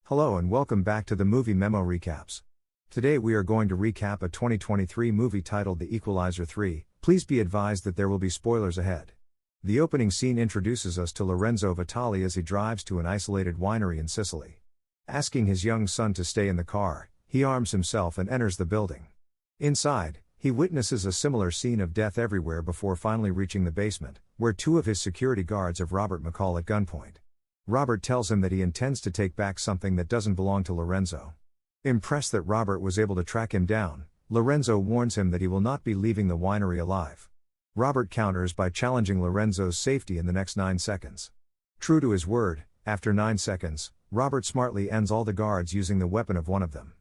Hello and welcome back to the Movie Memo Recaps. Today we are going to recap a 2023 movie titled The Equalizer 3. Please be advised that there will be spoilers ahead. The opening scene introduces us to Lorenzo Vitali as he drives to an isolated winery in Sicily. Asking his young son to stay in the car, he arms himself and enters the building. Inside, he witnesses a similar scene of death everywhere before finally reaching the basement, where two of his security guards have Robert McCall at gunpoint. Robert tells him that he intends to take back something that doesn't belong to Lorenzo. Impressed that Robert was able to track him down, Lorenzo warns him that he will not be leaving the winery alive. Robert counters by challenging Lorenzo's safety in the next 9 seconds. True to his word, after 9 seconds, Robert smartly ends all the guards using the weapon of one of them.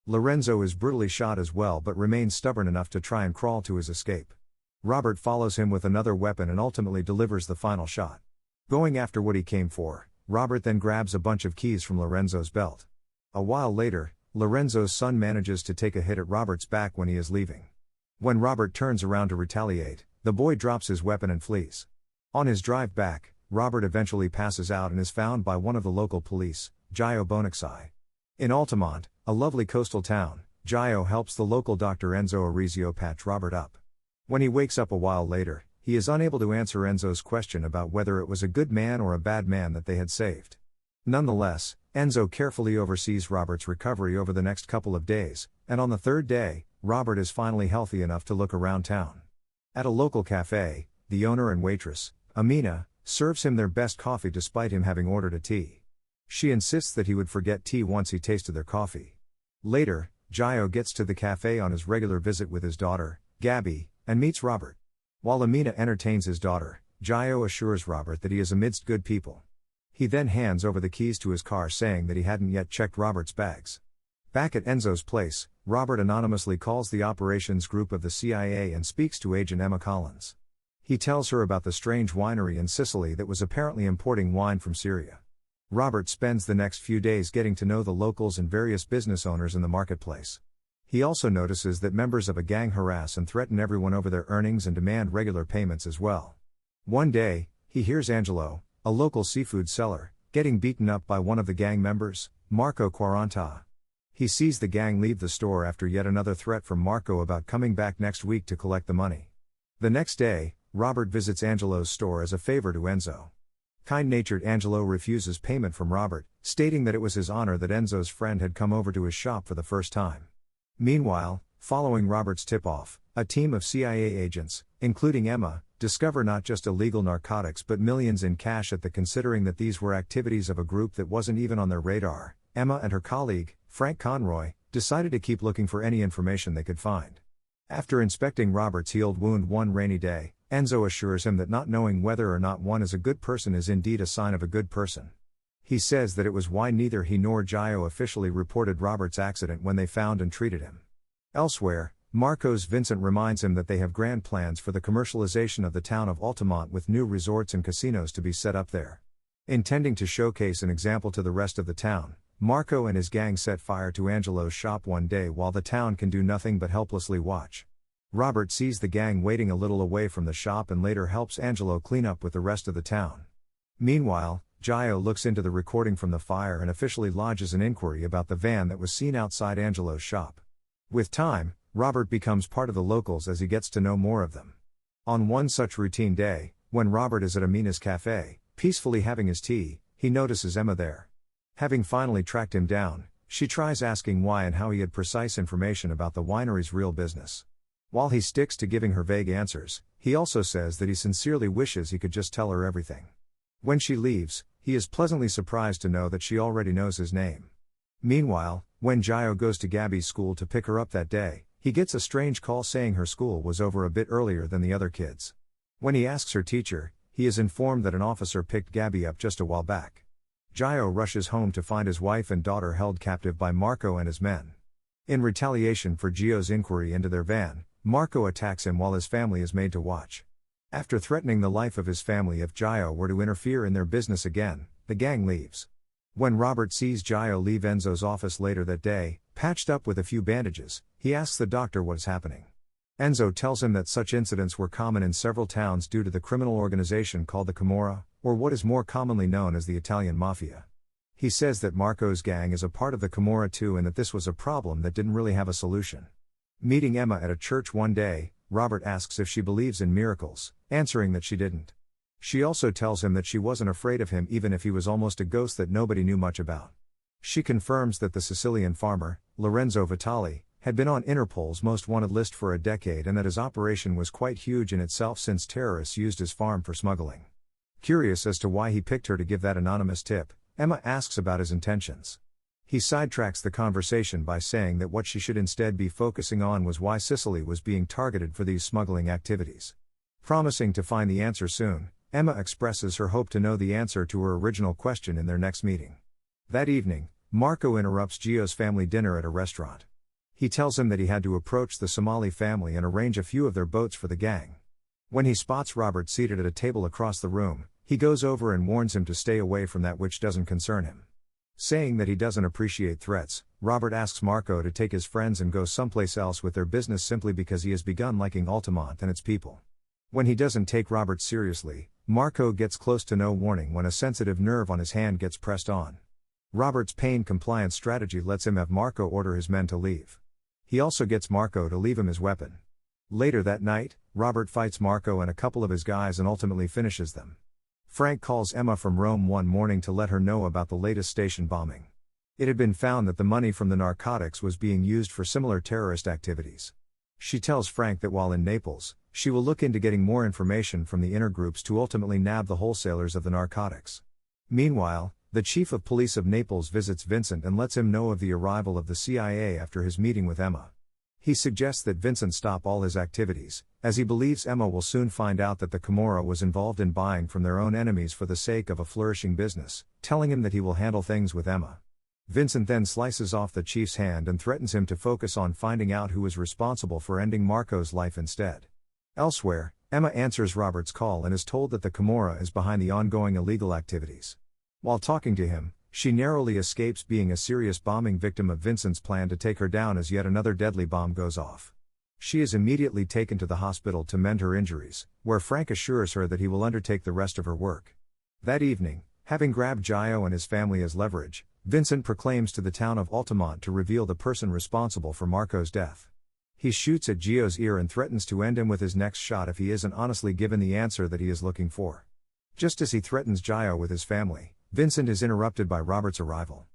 Lorenzo is brutally shot as well but remains stubborn enough to try and crawl to his escape. Robert follows him with another weapon and ultimately delivers the final shot. Going after what he came for, Robert then grabs a bunch of keys from Lorenzo's belt. A while later, Lorenzo's son manages to take a hit at Robert's back when he is leaving. When Robert turns around to retaliate, the boy drops his weapon and flees. On his drive back, Robert eventually passes out and is found by one of the local police, Gio Bonaxai. In Altimont, a lovely coastal town, Gio helps the local Dr. Enzo Arrizio patch Robert up. When he wakes up a while later, he is unable to answer Enzo's question about whether it was a good man or a bad man that they had saved. Nonetheless, Enzo carefully oversees Robert's recovery over the next couple of days, and on the third day, Robert is finally healthy enough to look around town. At a local cafe, the owner and waitress, Amina, serves him their best coffee despite him having ordered a tea. She insists that he would forget tea once he tasted their coffee. Later, Gio gets to the cafe on his regular visit with his daughter, Gabby, and meets Robert. While Amina entertains his daughter, Gio assures Robert that he is amidst good people. He then hands over the keys to his car saying that he hadn't yet checked Robert's bags. Back at Enzo's place, Robert anonymously calls the operations group of the CIA and speaks to Agent Emma Collins. He tells her about the strange winery in Sicily that was apparently importing wine from Syria. Robert spends the next few days getting to know the locals and various business owners in the marketplace. He also notices that members of a gang harass and threaten everyone over their earnings and demand regular payments as well. One day, he hears Angelo, a local seafood seller, getting beaten up by one of the gang members, Marco Quaranta. He sees the gang leave the store after yet another threat from Marco about coming back next week to collect the money. The next day, Robert visits Angelo's store as a favor to Enzo. Kind-natured Angelo refuses payment from Robert, stating that it was his honor that Enzo's friend had come over to his shop for the first time. Meanwhile, following Robert's tip-off, a team of CIA agents, including Emma, discover not just illegal narcotics but millions in cash at the considering that these were activities of a group that wasn't even on their radar. Emma and her colleague, Frank Conroy, decided to keep looking for any information they could find. After inspecting Robert's healed wound one rainy day, Enzo assures him that not knowing whether or not one is a good person is indeed a sign of a good person. He says that it was why neither he nor Gio officially reported Robert's accident when they found and treated him. Elsewhere, Marco's Vincent reminds him that they have grand plans for the commercialization of the town of Altimont with new resorts and casinos to be set up there. Intending to showcase an example to the rest of the town, Marco and his gang set fire to Angelo's shop one day while the town can do nothing but helplessly watch. Robert sees the gang waiting a little away from the shop and later helps Angelo clean up with the rest of the town. Meanwhile, Gio looks into the recording from the fire and officially lodges an inquiry about the van that was seen outside Angelo's shop. With time, Robert becomes part of the locals as he gets to know more of them. On one such routine day, when Robert is at Amina's cafe, peacefully having his tea, he notices Emma there. Having finally tracked him down, she tries asking why and how he had precise information about the winery's real business. While he sticks to giving her vague answers, he also says that he sincerely wishes he could just tell her everything. When she leaves, he is pleasantly surprised to know that she already knows his name. Meanwhile, when Gio goes to Gabby's school to pick her up that day, he gets a strange call saying her school was over a bit earlier than the other kids. When he asks her teacher, he is informed that an officer picked Gabby up just a while back. Gio rushes home to find his wife and daughter held captive by Marco and his men. In retaliation for Gio's inquiry into their van, Marco attacks him while his family is made to watch. After threatening the life of his family if Gio were to interfere in their business again, the gang leaves. When Robert sees Gio leave Enzo's office later that day, patched up with a few bandages, he asks the doctor what is happening. Enzo tells him that such incidents were common in several towns due to the criminal organization called the Camorra, or what is more commonly known as the Italian Mafia. He says that Marco's gang is a part of the Camorra too and that this was a problem that didn't really have a solution. Meeting Emma at a church one day, Robert asks if she believes in miracles, answering that she didn't. She also tells him that she wasn't afraid of him even if he was almost a ghost that nobody knew much about. She confirms that the Sicilian farmer, Lorenzo Vitali, had been on Interpol's most wanted list for a decade and that his operation was quite huge in itself since terrorists used his farm for smuggling. Curious as to why he picked her to give that anonymous tip, Emma asks about his intentions. He sidetracks the conversation by saying that what she should instead be focusing on was why Sicily was being targeted for these smuggling activities. Promising to find the answer soon, Emma expresses her hope to know the answer to her original question in their next meeting. That evening, Marco interrupts Gio's family dinner at a restaurant. He tells him that he had to approach the Somali family and arrange a few of their boats for the gang. When he spots Robert seated at a table across the room, he goes over and warns him to stay away from that which doesn't concern him. Saying that he doesn't appreciate threats, Robert asks Marco to take his friends and go someplace else with their business simply because he has begun liking Altimont and its people. When he doesn't take Robert seriously, Marco gets close to no warning when a sensitive nerve on his hand gets pressed on. Robert's pain compliance strategy lets him have Marco order his men to leave. He also gets Marco to leave him his weapon. Later that night, Robert fights Marco and a couple of his guys and ultimately finishes them. Frank calls Emma from Rome one morning to let her know about the latest station bombing. It had been found that the money from the narcotics was being used for similar terrorist activities. She tells Frank that while in Naples, she will look into getting more information from the inner groups to ultimately nab the wholesalers of the narcotics. Meanwhile, the chief of police of Naples visits Vincent and lets him know of the arrival of the CIA after his meeting with Emma. He suggests that Vincent stop all his activities, as he believes Emma will soon find out that the Camorra was involved in buying from their own enemies for the sake of a flourishing business, telling him that he will handle things with Emma. Vincent then slices off the chief's hand and threatens him to focus on finding out who was responsible for ending Marco's life instead. Elsewhere, Emma answers Robert's call and is told that the Camorra is behind the ongoing illegal activities. While talking to him, she narrowly escapes being a serious bombing victim of Vincent's plan to take her down as yet another deadly bomb goes off. She is immediately taken to the hospital to mend her injuries, where Frank assures her that he will undertake the rest of her work. That evening, having grabbed Gio and his family as leverage, Vincent proclaims to the town of Altimont to reveal the person responsible for Marco's death. He shoots at Gio's ear and threatens to end him with his next shot if he isn't honestly given the answer that he is looking for. Just as he threatens Gio with his family, Vincent is interrupted by Robert's arrival.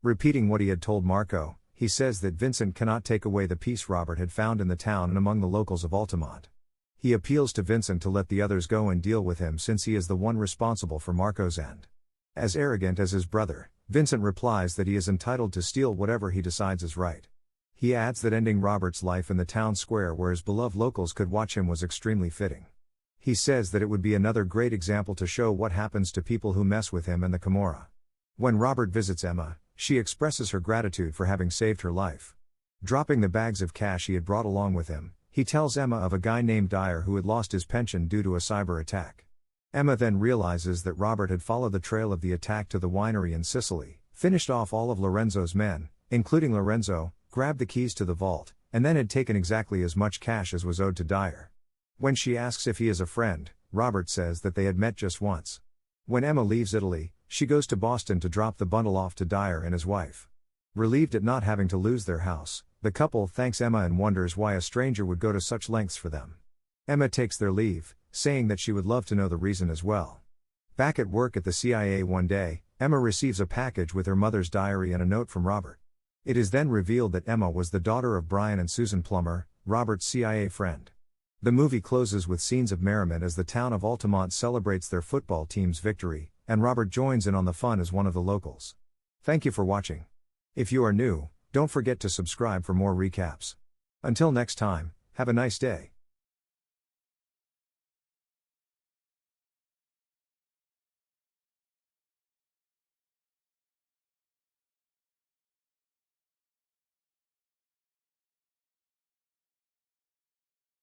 Repeating what he had told Marco, he says that Vincent cannot take away the peace Robert had found in the town and among the locals of Altimont. He appeals to Vincent to let the others go and deal with him since he is the one responsible for Marco's end. As arrogant as his brother, Vincent replies that he is entitled to steal whatever he decides is right. He adds that ending Robert's life in the town square where his beloved locals could watch him was extremely fitting. He says that it would be another great example to show what happens to people who mess with him and the Camorra. When Robert visits Emma, she expresses her gratitude for having saved her life. Dropping the bags of cash he had brought along with him, he tells Emma of a guy named Dyer who had lost his pension due to a cyber attack. Emma then realizes that Robert had followed the trail of the attack to the winery in Sicily, finished off all of Lorenzo's men, including Lorenzo, grabbed the keys to the vault, and then had taken exactly as much cash as was owed to Dyer. When she asks if he is a friend, Robert says that they had met just once. When Emma leaves Italy, she goes to Boston to drop the bundle off to Dyer and his wife. Relieved at not having to lose their house, the couple thanks Emma and wonders why a stranger would go to such lengths for them. Emma takes their leave, saying that she would love to know the reason as well. Back at work at the CIA one day, Emma receives a package with her mother's diary and a note from Robert. It is then revealed that Emma was the daughter of Brian and Susan Plummer, Robert's CIA friend. The movie closes with scenes of merriment as the town of Altimont celebrates their football team's victory, and Robert joins in on the fun as one of the locals. Thank you for watching. If you are new, don't forget to subscribe for more recaps. Until next time, have a nice day.